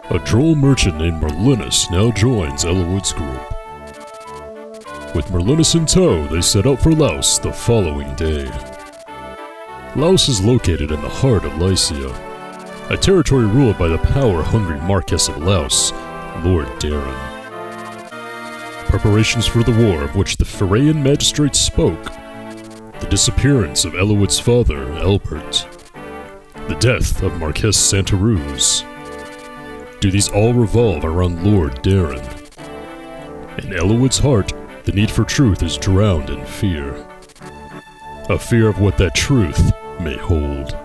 A droll merchant named Merlinus now joins Eliwood's group. With Merlinus in tow, they set out for Laus the following day. Laus is located in the heart of Lycia, a territory ruled by the power-hungry Marquess of Laus, Lord Darren. Preparations for the war of which the Pharean magistrates spoke, the disappearance of Eliwood's father, Albert, the death of Marquess Santaruz. Do these all revolve around Lord Darren? In Eliwood's heart, the need for truth is drowned in fear. A fear of what that truth may hold.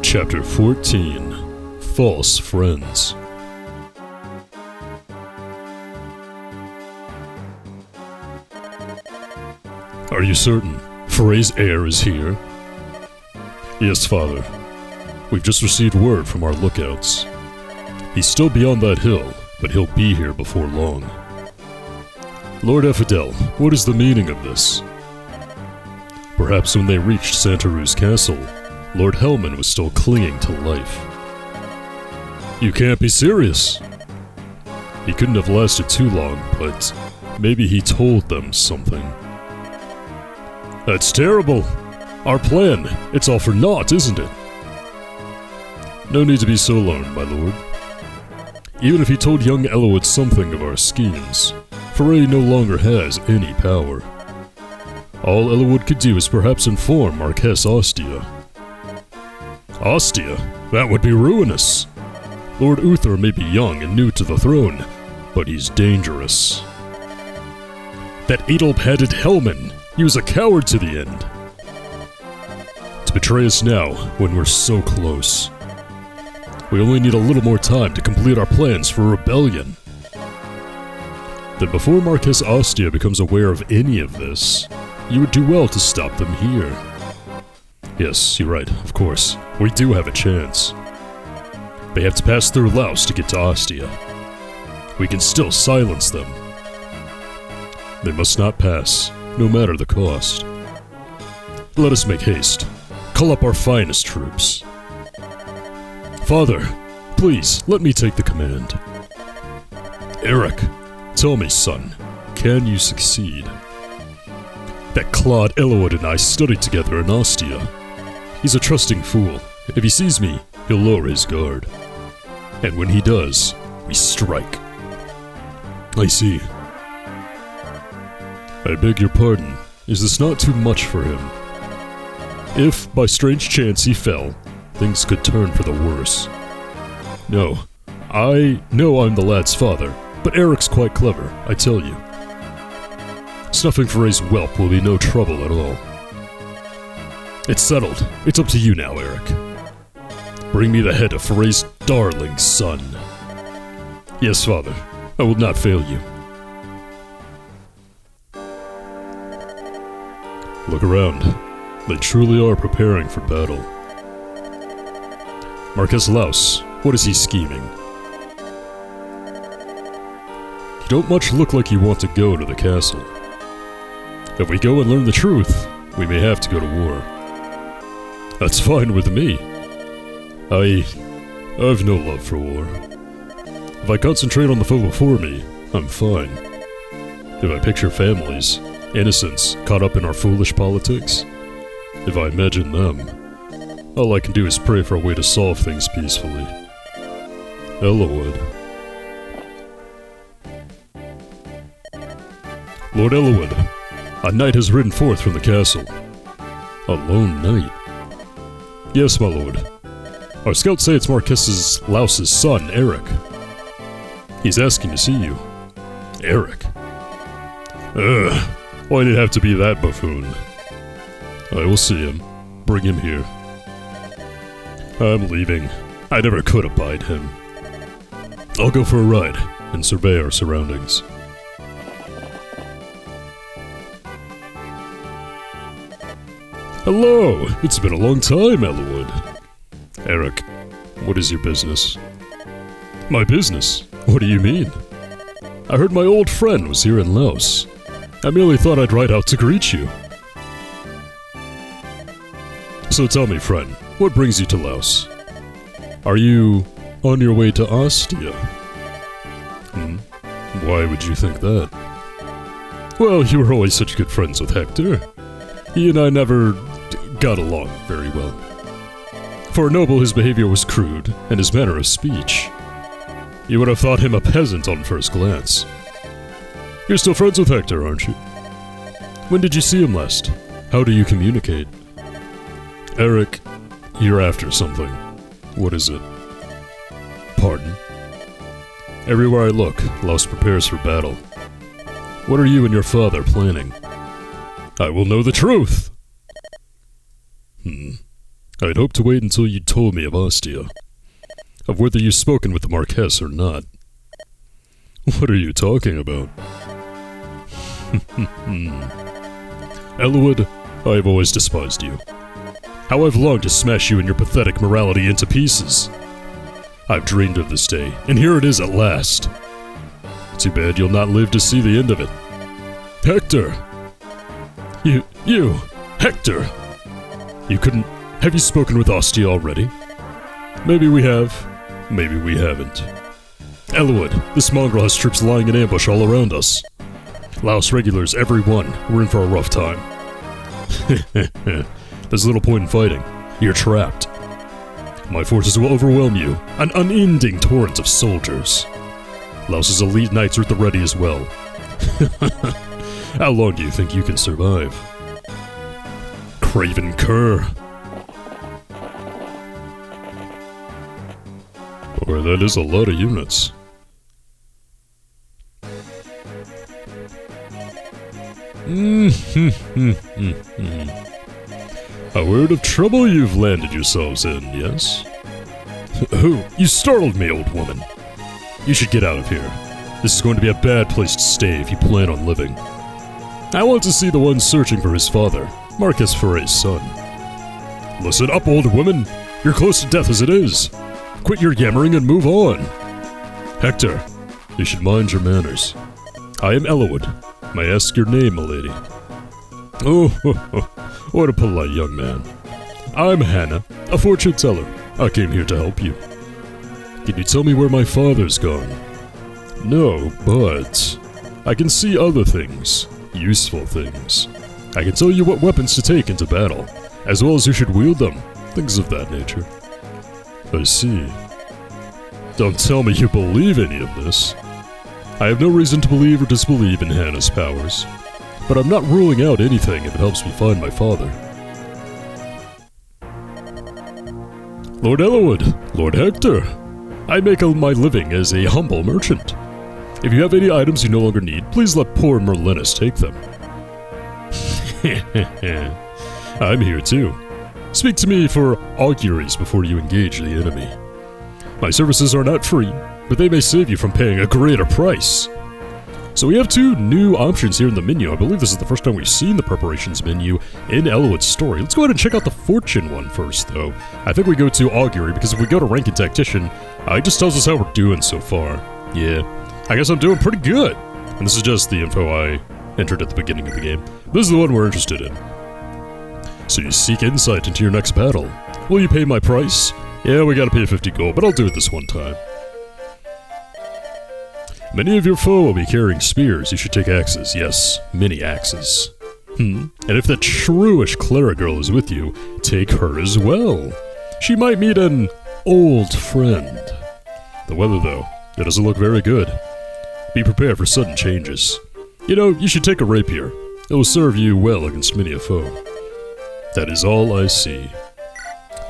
Chapter 14: False Friends. Are you certain Frey's heir is here? Yes, Father. We've just received word from our lookouts. He's still beyond that hill, but he'll be here before long. Lord Ephidel, what is the meaning of this? Perhaps when they reached Santaruz Castle, Lord Hellman was still clinging to life. You can't be serious! He couldn't have lasted too long, but maybe he told them something. That's terrible! Our plan, it's all for naught, isn't it? No need to be so alarmed, my lord. Even if he told young Eliwood something of our schemes, Foray no longer has any power. All Eliwood could do is perhaps inform Marquess Ostia. Ostia? That would be ruinous! Lord Uther may be young and new to the throne, but he's dangerous. That adelp-headed Hellman! He was a coward to the end! To betray us now, when we're so close. We only need a little more time to complete our plans for rebellion. Then before Marquess Ostia becomes aware of any of this, you would do well to stop them here. Yes, you're right, of course. We do have a chance. They have to pass through Laus to get to Ostia. We can still silence them. They must not pass, no matter the cost. Let us make haste. Call up our finest troops. Father, please, let me take the command. Eric, tell me, son, can you succeed? That clod Eliwood and I studied together in Ostia. He's a trusting fool. If he sees me, he'll lower his guard. And when he does, we strike. I see. I beg your pardon. Is this not too much for him? If, by strange chance, he fell, things could turn for the worse. No, I know I'm the lad's father, but Eric's quite clever, I tell you. Snuffing Foray's whelp will be no trouble at all. It's settled. It's up to you now, Eric. Bring me the head of Foray's darling son. Yes, father. I will not fail you. Look around. They truly are preparing for battle. Marquess Laus, what is he scheming? You don't much look like you want to go to the castle. If we go and learn the truth, we may have to go to war. That's fine with me. I've no love for war. If I concentrate on the foe before me, I'm fine. If I picture families, innocents caught up in our foolish politics, if I imagine them, all I can do is pray for a way to solve things peacefully. Eliwood. Lord Eliwood, a knight has ridden forth from the castle. A lone knight? Yes, my lord. Our scouts say it's Marquess Laus's son, Eric. He's asking to see you. Eric? Ugh, why'd it have to be that buffoon? I will see him. Bring him here. I'm leaving. I never could abide him. I'll go for a ride and survey our surroundings. Hello! It's been a long time, Eliwood. Eric, what is your business? My business? What do you mean? I heard my old friend was here in Laus. I merely thought I'd ride out to greet you. So tell me, friend, what brings you to Laus? Are you on your way to Ostia? Why would you think that? Well, you were always such good friends with Hector. He and I never got along very well. For a noble, his behavior was crude, and his manner of speech. You would have thought him a peasant on first glance. You're still friends with Hector, aren't you? When did you see him last? How do you communicate? Eric, you're after something. What is it? Pardon? Everywhere I look, Laus prepares for battle. What are you and your father planning? I will know the truth! I'd hoped to wait until you told me of Ostia. Of whether you've spoken with the Marquess or not. What are you talking about? Eliwood, I have always despised you. How I've longed to smash you and your pathetic morality into pieces. I've dreamed of this day, and here it is at last. Too bad you'll not live to see the end of it. Hector! You, Hector! You couldn't... Have you spoken with Ostia already? Maybe we have, maybe we haven't. Eliwood, this mongrel has troops lying in ambush all around us. Laus regulars, every one. We're in for a rough time. There's little point in fighting. You're trapped. My forces will overwhelm you, an unending torrent of soldiers. Laus's elite knights are at the ready as well. How long do you think you can survive? Craven cur. Boy, that is a lot of units. A word of trouble you've landed yourselves in, yes? Who? You startled me, old woman. You should get out of here. This is going to be a bad place to stay if you plan on living. I want to see the one searching for his father, Marcus Ferre's son. Listen up, old woman. You're close to death as it is. Quit your yammering and move on. Hector, you should mind your manners. I am Eliwood. May I ask your name, milady? Oh, what a polite young man. I'm Hannah, a fortune teller. I came here to help you. Can you tell me where my father's gone? No, but I can see other things, useful things. I can tell you what weapons to take into battle, as well as who should wield them, things of that nature. I see. Don't tell me you believe any of this. I have no reason to believe or disbelieve in Hannah's powers, but I'm not ruling out anything if it helps me find my father. Lord Eliwood, Lord Hector, I make my living as a humble merchant. If you have any items you no longer need, please let poor Merlinus take them. I'm here too. Speak to me for auguries before you engage the enemy. My services are not free, but they may save you from paying a greater price. So we have two new options here in the menu. I believe this is the first time we've seen the preparations menu in Eliwood's story. Let's go ahead and check out the fortune one first, though. I think we go to augury, because if we go to rank and tactician, it just tells us how we're doing so far. Yeah, I guess I'm doing pretty good. And this is just the info I entered at the beginning of the game. This is the one we're interested in. So you seek insight into your next battle. Will you pay my price? Yeah, we gotta pay 50 gold, but I'll do it this one time. Many of your foe will be carrying spears. You should take axes. Yes, many axes. And if that shrewish Clara girl is with you, take her as well. She might meet an old friend. The weather, though, it doesn't look very good. Be prepared for sudden changes. You know, you should take a rapier. It will serve you well against many a foe. That is all I see.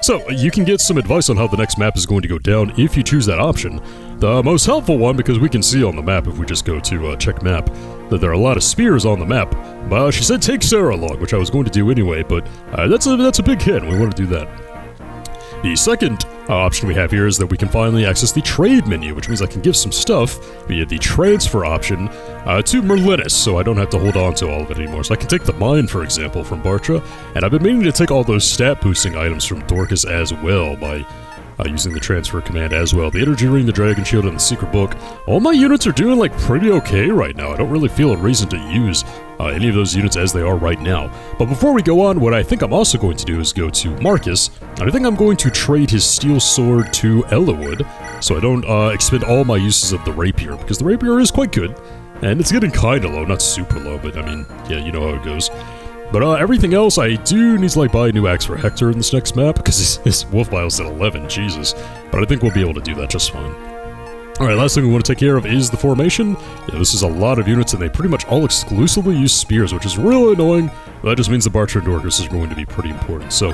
So, you can get some advice on how the next map is going to go down if you choose that option. The most helpful one, because we can see on the map if we just go to check map, that there are a lot of spears on the map. She said take Sarah along, which I was going to do anyway, but that's a big hit, and we want to do that. The second option we have here is that we can finally access the trade menu, which means I can give some stuff via the transfer option to Merlinus, so I don't have to hold on to all of it anymore. So I can take the mine, for example, from Bartra, and I've been meaning to take all those stat boosting items from Dorcas as well by using the transfer command as well. The energy ring, the dragon shield, and the secret book. All my units are doing like pretty okay right now. I don't really feel a reason to use any of those units as they are right now. But before we go on, what I think I'm also going to do is go to Marcus, and I think I'm going to trade his steel sword to Eliwood, so I don't expend all my uses of the rapier, because the rapier is quite good, and it's getting kinda low, not super low, but I mean, yeah, you know how it goes. But everything else, I do need to like buy a new axe for Hector in this next map, because his wolf bile's at 11, Jesus. But I think we'll be able to do that just fine. Alright, last thing we want to take care of is the formation. Yeah, this is a lot of units, and they pretty much all exclusively use spears, which is really annoying. But that just means the Barcher and Dorcas is going to be pretty important. So,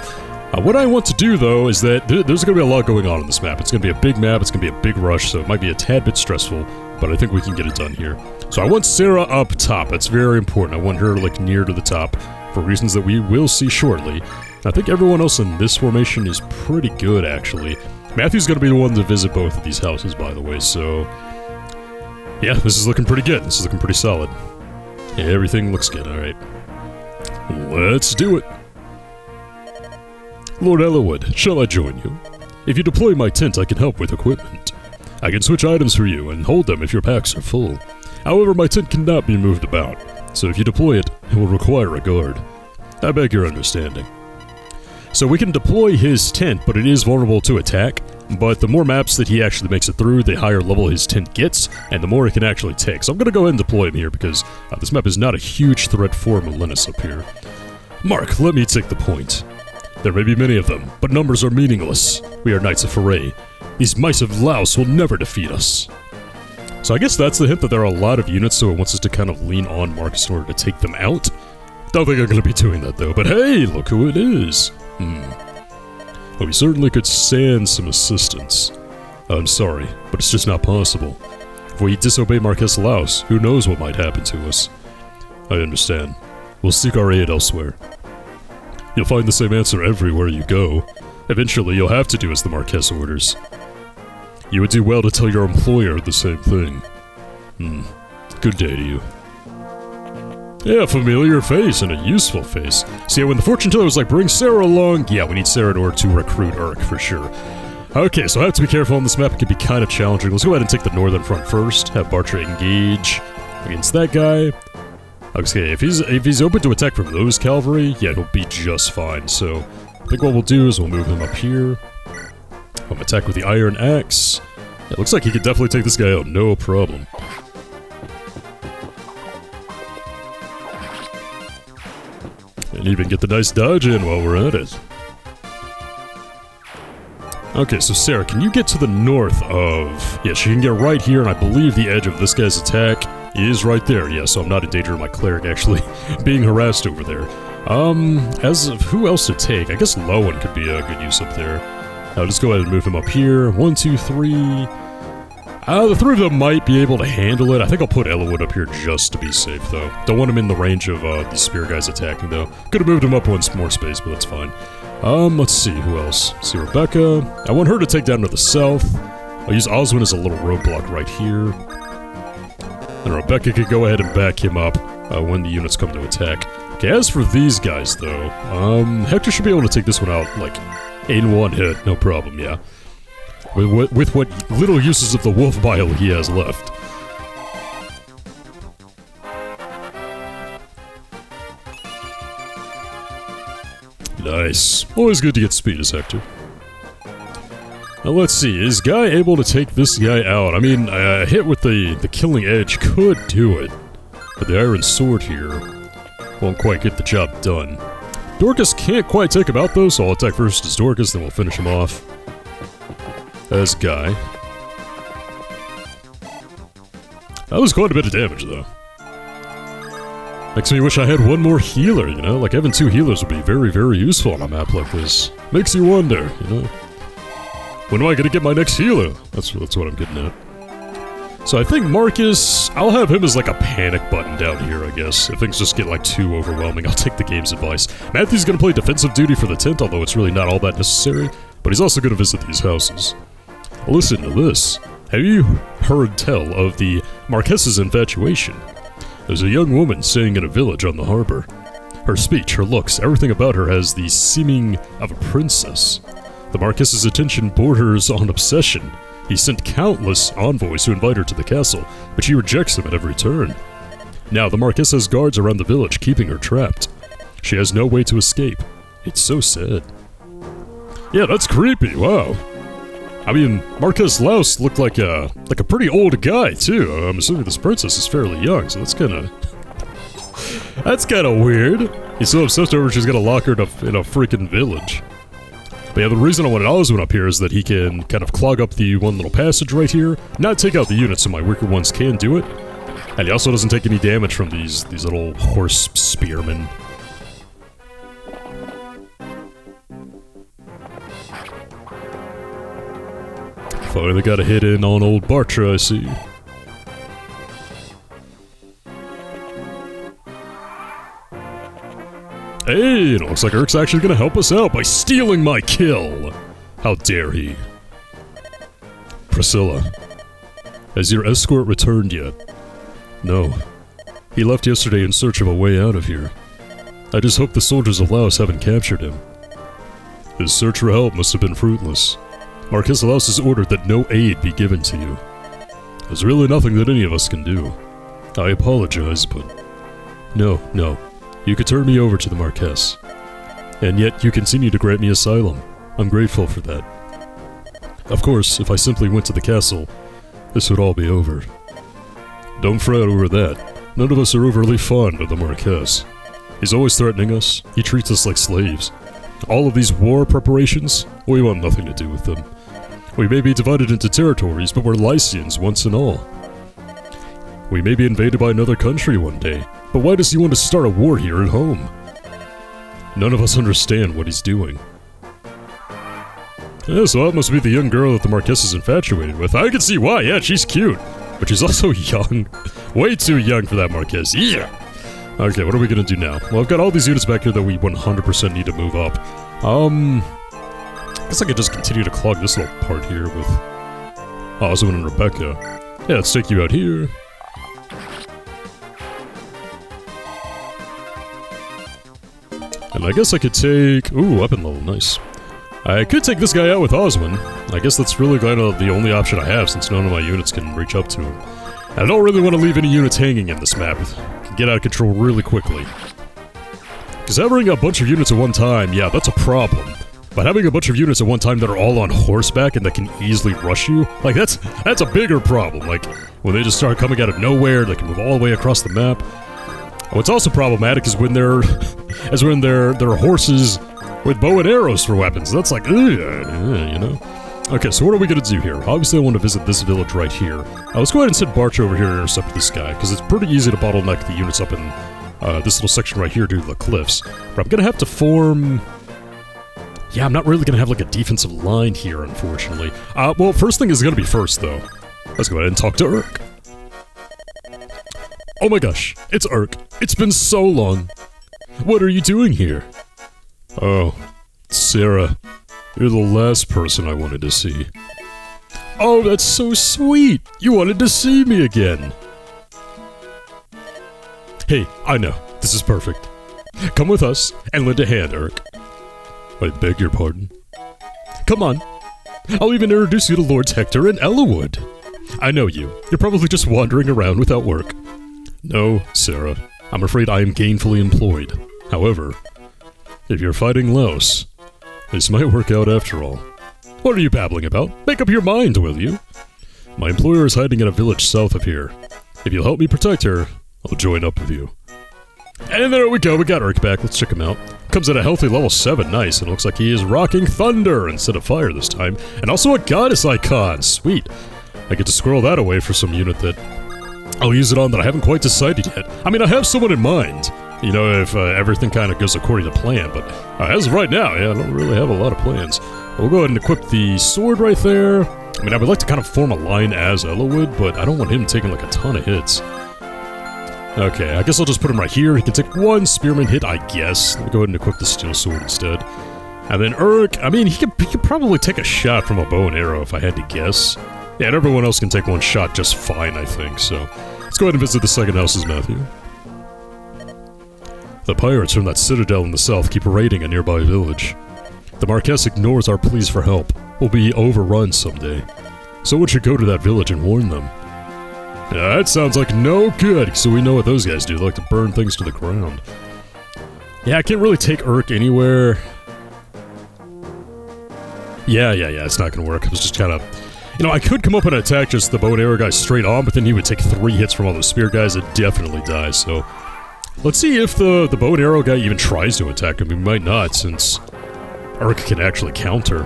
what I want to do, though, is that there's going to be a lot going on in this map. It's going to be a big map, it's going to be a big rush, so it might be a tad bit stressful, but I think we can get it done here. So I want Sarah up top. That's very important. I want her, like, near to the top, for reasons that we will see shortly. I think everyone else in this formation is pretty good, actually. Matthew's going to be the one to visit both of these houses, by the way, so... yeah, this is looking pretty good. This is looking pretty solid. Yeah, everything looks good, alright. Let's do it! Lord Eliwood, shall I join you? If you deploy my tent, I can help with equipment. I can switch items for you and hold them if your packs are full. However, my tent cannot be moved about, so if you deploy it, it will require a guard. I beg your understanding. So we can deploy his tent, but it is vulnerable to attack, but the more maps that he actually makes it through, the higher level his tent gets, and the more it can actually take. So I'm going to go ahead and deploy him here, because this map is not a huge threat for Melinus up here. Mark, let me take the point. There may be many of them, but numbers are meaningless. We are Knights of Foray. These mice of Laus will never defeat us. So I guess that's the hint that there are a lot of units, so it wants us to kind of lean on Marcus in order to take them out. Don't think I'm going to be doing that, though, but hey, look who it is. Well, we certainly could stand some assistance. I'm sorry, but it's just not possible. If we disobey Marquess Laus, who knows what might happen to us. I understand. We'll seek our aid elsewhere. You'll find the same answer everywhere you go. Eventually, you'll have to do as the Marquess orders. You would do well to tell your employer the same thing. Good day to you. Yeah, a familiar face and a useful face. See, when the fortune teller was like, bring Sarah along, yeah, we need Sarah in order to recruit Urk, for sure. Okay, so I have to be careful on this map. It can be kind of challenging. Let's go ahead and take the northern front first. Have Bartra engage against that guy. Okay, if he's open to attack from those cavalry, yeah, he'll be just fine. So, I think what we'll do is we'll move him up here. Attack with the iron axe. It looks like he could definitely take this guy out, no problem. And even get the nice dodge in while we're at it. Okay, so Sarah, can you get to the north of... yeah, she can get right here, and I believe the edge of this guy's attack is right there. Yeah, so I'm not in danger of my cleric actually being harassed over there. As of who else to take, I guess Lowen could be a good use up there. I'll just go ahead and move him up here. 1, 2, 3... the three of them might be able to handle it. I think I'll put Eliwood up here just to be safe, though. Don't want him in the range of these spear guys attacking, though. Could have moved him up once more space, but that's fine. Let's see, who else? See Rebecca. I want her to take down to the south. I'll use Oswin as a little roadblock right here. And Rebecca could go ahead and back him up when the units come to attack. Okay, as for these guys, though, Hector should be able to take this one out, like, in one hit, no problem, yeah. With what little uses of the wolf bile he has left. Nice. Always good to get speed as Hector. Now let's see, is Guy able to take this guy out? I mean, a hit with the killing edge could do it. But the iron sword here won't quite get the job done. Dorcas can't quite take him out though, so I'll attack first as Dorcas, then we'll finish him off as Guy. That was quite a bit of damage, though. Makes me wish I had one more healer, you know? Like, having 2 healers would be very, very useful on a map like this. Makes you wonder, you know? When am I gonna get my next healer? That's what I'm getting at. So I think Marcus, I'll have him as like a panic button down here, I guess. If things just get like too overwhelming, I'll take the game's advice. Matthew's gonna play defensive duty for the tent, although it's really not all that necessary. But he's also gonna visit these houses. Listen to this. Have you heard tell of the Marquess's infatuation? There's a young woman staying in a village on the harbor. Her speech, her looks, everything about her has the seeming of a princess. The Marquess's attention borders on obsession. He sent countless envoys to invite her to the castle, but she rejects them at every turn. Now, the Marquess has guards around the village, keeping her trapped. She has no way to escape. It's so sad. Yeah, that's creepy, wow. I mean, Marquess Laus looked like a pretty old guy, too. I'm assuming this princess is fairly young, so that's kinda... that's kinda weird. He's so obsessed over she's gonna lock her in a freaking village. But yeah, the reason I wanted Oswin up here is that he can kind of clog up the one little passage right here, not take out the units so my weaker ones can do it, and he also doesn't take any damage from these little horse spearmen. Finally got a hit in on old Bartra, I see. Hey, it looks like Urk's actually gonna help us out by stealing my kill! How dare he? Priscilla, has your escort returned yet? No. He left yesterday in search of a way out of here. I just hope the soldiers of Laus haven't captured him. His search for help must have been fruitless. Marquess Laus has ordered that no aid be given to you. There's really nothing that any of us can do. I apologize, but... No. You could turn me over to the Marquess. And yet you continue to grant me asylum. I'm grateful for that. Of course, if I simply went to the castle, this would all be over. Don't fret over that. None of us are overly fond of the Marquess. He's always threatening us. He treats us like slaves. All of these war preparations, we want nothing to do with them. We may be divided into territories, but we're Lycians once and all. We may be invaded by another country one day, but why does he want to start a war here at home? None of us understand what he's doing. Yeah, so that must be the young girl that the Marquess is infatuated with. I can see why, yeah, she's cute. But she's also young. Way too young for that Marquess. Yeah! Okay, what are we gonna do now? Well, I've got all these units back here that we 100% need to move up. I guess I could just continue to clog this little part here with Oswin and Rebecca. Yeah, let's take you out here. And I guess I could take... Ooh, weapon level, nice. I could take this guy out with Oswin. I guess that's really kind of the only option I have since none of my units can reach up to him. And I don't really want to leave any units hanging in this map. It can get out of control really quickly. Because having a bunch of units at one time, yeah, that's a problem. But having a bunch of units at one time that are all on horseback and that can easily rush you, like that's a bigger problem. Like, when they just start coming out of nowhere, they can move all the way across the map. What's also problematic is when they're horses with bow and arrows for weapons. That's like, you know? Okay, so what are we gonna do here? Obviously I want to visit this village right here. Let's go ahead and send Barch over here and intercept this guy, because it's pretty easy to bottleneck the units up in this little section right here due to the cliffs. But I'm gonna have to form... Yeah, I'm not really gonna have like a defensive line here, unfortunately. Well, first thing is gonna be first, though. Let's go ahead and talk to Urk. Oh my gosh, it's Urk. It's been so long. What are you doing here? Oh, Sarah. You're the last person I wanted to see. Oh, that's so sweet! You wanted to see me again! Hey, I know. This is perfect. Come with us and lend a hand, Urk. I beg your pardon? Come on. I'll even introduce you to Lords Hector and Eliwood. I know you. You're probably just wandering around without work. No, Sarah. I'm afraid I am gainfully employed. However, if you're fighting Laus, this might work out after all. What are you babbling about? Make up your mind, will you? My employer is hiding in a village south of here. If you'll help me protect her, I'll join up with you. And there we go, we got Urk back. Let's check him out. Comes at a healthy level 7, nice. And it looks like he is rocking thunder instead of fire this time. And also a goddess icon, sweet. I get to squirrel that away for some unit that I'll use it on that I haven't quite decided yet. I mean, I have someone in mind. You know, if everything kind of goes according to plan, but as of right now, yeah, I don't really have a lot of plans. We'll go ahead and equip the sword right there. I mean, I would like to kind of form a line as Eliwood, but I don't want him taking like a ton of hits. Okay, I guess I'll just put him right here. He can take one spearman hit, I guess. Let me go ahead and equip the steel sword instead. And then Urk, I mean, he could probably take a shot from a bow and arrow if I had to guess. Yeah, and everyone else can take one shot just fine, I think, so... Let's go ahead and visit the second houses, Matthew. The pirates from that citadel in the south keep raiding a nearby village. The Marquess ignores our pleas for help. We'll be overrun someday. Someone should go to that village and warn them. Yeah, that sounds like no good, so we know what those guys do. They like to burn things to the ground. Yeah, I can't really take Urk anywhere. Yeah, it's not gonna work. I was just kind of... You know, I could come up and attack just the bow and arrow guy straight on, but then he would take 3 hits from all those spear guys and definitely die, so... Let's see if the bow and arrow guy even tries to attack him. He might not, since Urk can actually counter.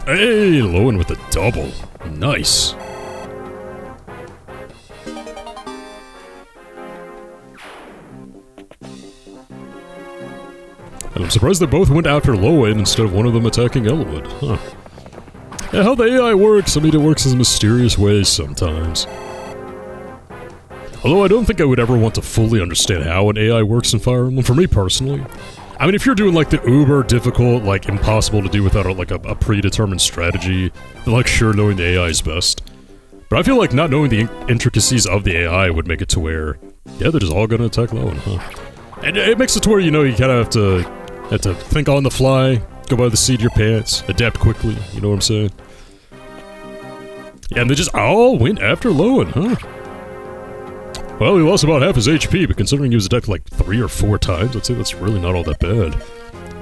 Hey, Lowen with the double. Nice. And I'm surprised they both went after Lowen instead of one of them attacking Eliwood. Huh. Yeah, how the AI works, I mean, it works in mysterious ways sometimes. Although I don't think I would ever want to fully understand how an AI works in Fire Emblem, for me personally. I mean, if you're doing, like, the uber difficult, like, impossible to do without, like, a predetermined strategy, then, like, sure, knowing the AI is best. But I feel like not knowing the intricacies of the AI would make it to where, yeah, they're just all gonna attack Lowen, huh? And it makes it to where, you know, you kind of have to think on the fly, go by the seat of your pants, adapt quickly, you know what I'm saying? Yeah, and they just all went after Lowen, huh? Well, he lost about half his HP, but considering he was attacked like 3 or 4 times, I'd say that's really not all that bad.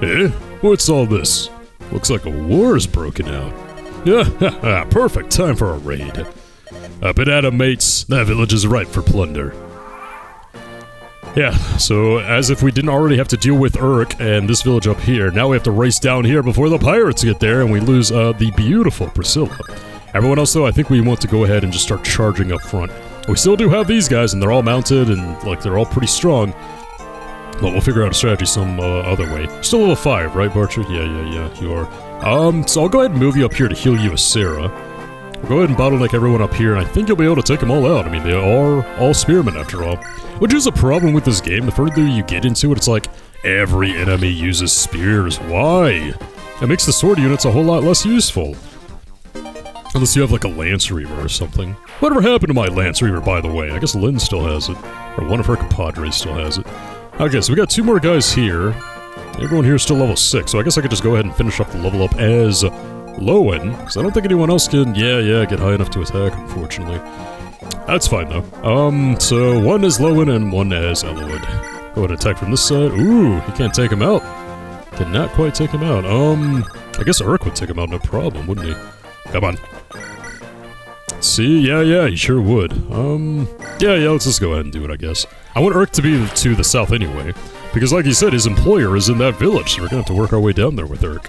Eh? What's all this? Looks like a war's broken out. Yeah, perfect time for a raid. Up and at 'em, mates. That village is ripe for plunder. Yeah, so as if we didn't already have to deal with Urk and this village up here, now we have to race down here before the pirates get there, and we lose the beautiful Priscilla. Everyone else, though, I think we want to go ahead and just start charging up front. We still do have these guys, and they're all mounted, and, like, they're all pretty strong. But we'll figure out a strategy some other way. Still level 5, right, Barcher? Yeah, you are. So I'll go ahead and move you up here to heal you as Sarah. We'll go ahead and bottleneck everyone up here, and I think you'll be able to take them all out. I mean, they are all spearmen, after all. Which is a problem with this game. The further you get into it, it's like, every enemy uses spears. Why? It makes the sword units a whole lot less useful. Unless you have, like, a Lance Reaver or something. Whatever happened to my Lance Reaver, by the way? I guess Lynn still has it. Or one of her compadres still has it. Okay, so we got 2 more guys here. Everyone here is still level 6, so I guess I could just go ahead and finish up the level up as Lowen. Because I don't think anyone else can, get high enough to attack, unfortunately. That's fine, though. So 1 is Lowen and 1 as Eliwood. Go ahead and attack from this side. Ooh, he can't take him out. Cannot quite take him out. I guess Urk would take him out, no problem, wouldn't he? Come on. See, yeah, he sure would. Yeah, let's just go ahead and do it, I guess. I want Urk to be to the south anyway, because like he said, his employer is in that village, so we're gonna have to work our way down there with Urk.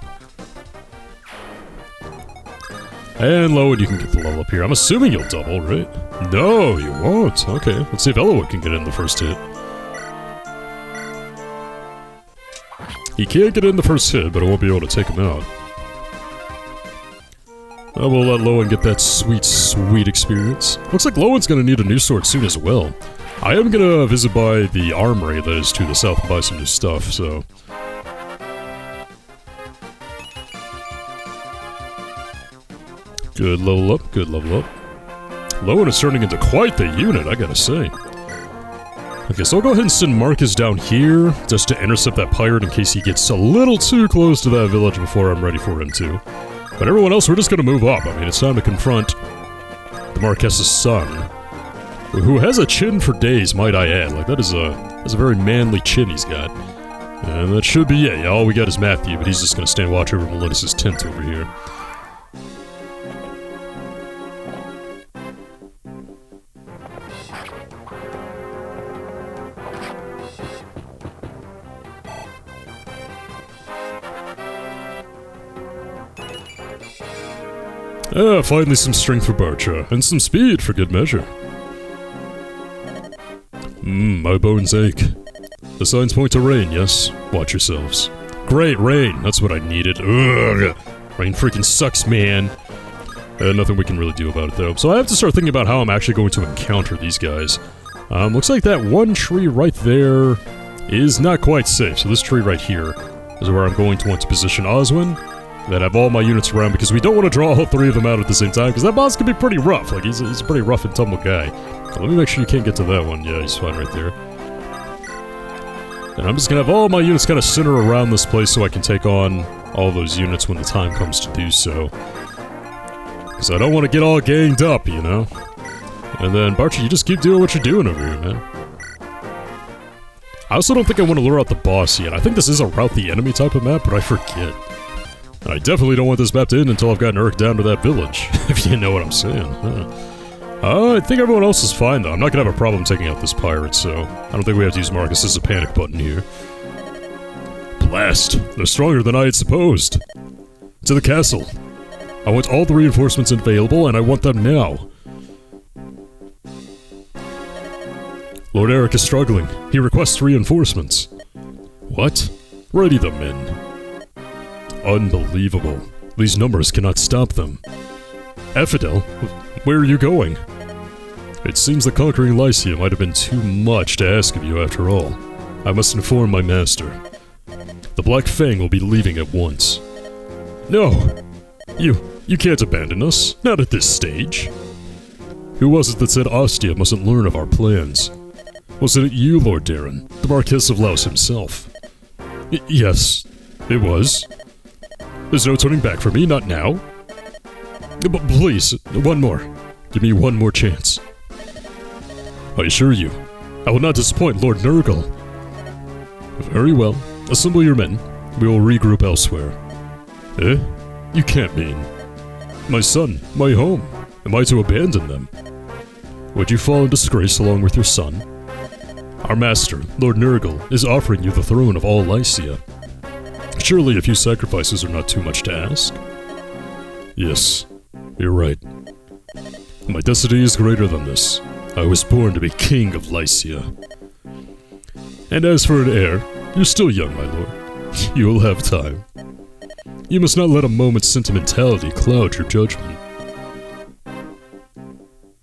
And Lowen, you can get the level up here. I'm assuming you'll double, right? No, you won't. Okay, let's see if Eliwood can get in the first hit. He can't get in the first hit, but I won't be able to take him out. I will let Lowen get that sweet experience. Looks like Lowen's gonna need a new sword soon as well. I am gonna visit by the armory that is to the south and buy some new stuff, so... Good level up, good level up. Lowen is turning into quite the unit, I gotta say. Okay, so I'll go ahead and send Marcus down here, just to intercept that pirate in case he gets a little too close to that village before I'm ready for him to. But everyone else, we're just gonna move up. I mean, it's time to confront the Marquess's son, who has a chin for days, might I add. Like, that's a very manly chin he's got. And that should be it. Yeah, all we got is Matthew, but he's just gonna stand watch over Melissa's tent over here. Finally some strength for Barcha, and some speed for good measure. My bones ache. The signs point to rain, yes? Watch yourselves. Great, rain! That's what I needed. Ugh! Rain freaking sucks, man. Nothing we can really do about it, though. So I have to start thinking about how I'm actually going to encounter these guys. Looks like that one tree right there is not quite safe, so this tree right here is where I'm going to want to position Oswin. Then have all my units around, because we don't want to draw all 3 of them out at the same time, because that boss can be pretty rough. Like, he's a pretty rough and tumble guy. So let me make sure you can't get to that one. Yeah, he's fine right there. And I'm just gonna have all my units kind of center around this place so I can take on all those units when the time comes to do so. Because I don't want to get all ganged up, you know? And then, Barcher, you just keep doing what you're doing over here, man. I also don't think I want to lure out the boss yet. I think this is a route the enemy type of map, but I forget. And I definitely don't want this map to end until I've gotten Urk down to that village, if you know what I'm saying. I think everyone else is fine, though. I'm not gonna have a problem taking out this pirate, so I don't think we have to use Marcus as a panic button here. Blast! They're stronger than I had supposed. To the castle. I want all the reinforcements available, and I want them now. Lord Eric is struggling. He requests reinforcements. What? Ready them in. Unbelievable. These numbers cannot stop them. Ephidel, where are you going? It seems that conquering Lycia might have been too much to ask of you after all. I must inform my master. The Black Fang will be leaving at once. No! You can't abandon us. Not at this stage. Who was it that said Ostia mustn't learn of our plans? Wasn't it you, Lord Darren, the Marquess of Laus himself? Yes, it was. There's no turning back for me, not now. But please, one more. Give me one more chance. I assure you, I will not disappoint Lord Nurgle. Very well. Assemble your men. We will regroup elsewhere. Eh? You can't mean... My son, my home. Am I to abandon them? Would you fall in disgrace along with your son? Our master, Lord Nurgle, is offering you the throne of all Lycia. Surely a few sacrifices are not too much to ask? Yes, you're right. My destiny is greater than this. I was born to be king of Lycia. And as for an heir, you're still young, my lord. You will have time. You must not let a moment's sentimentality cloud your judgment.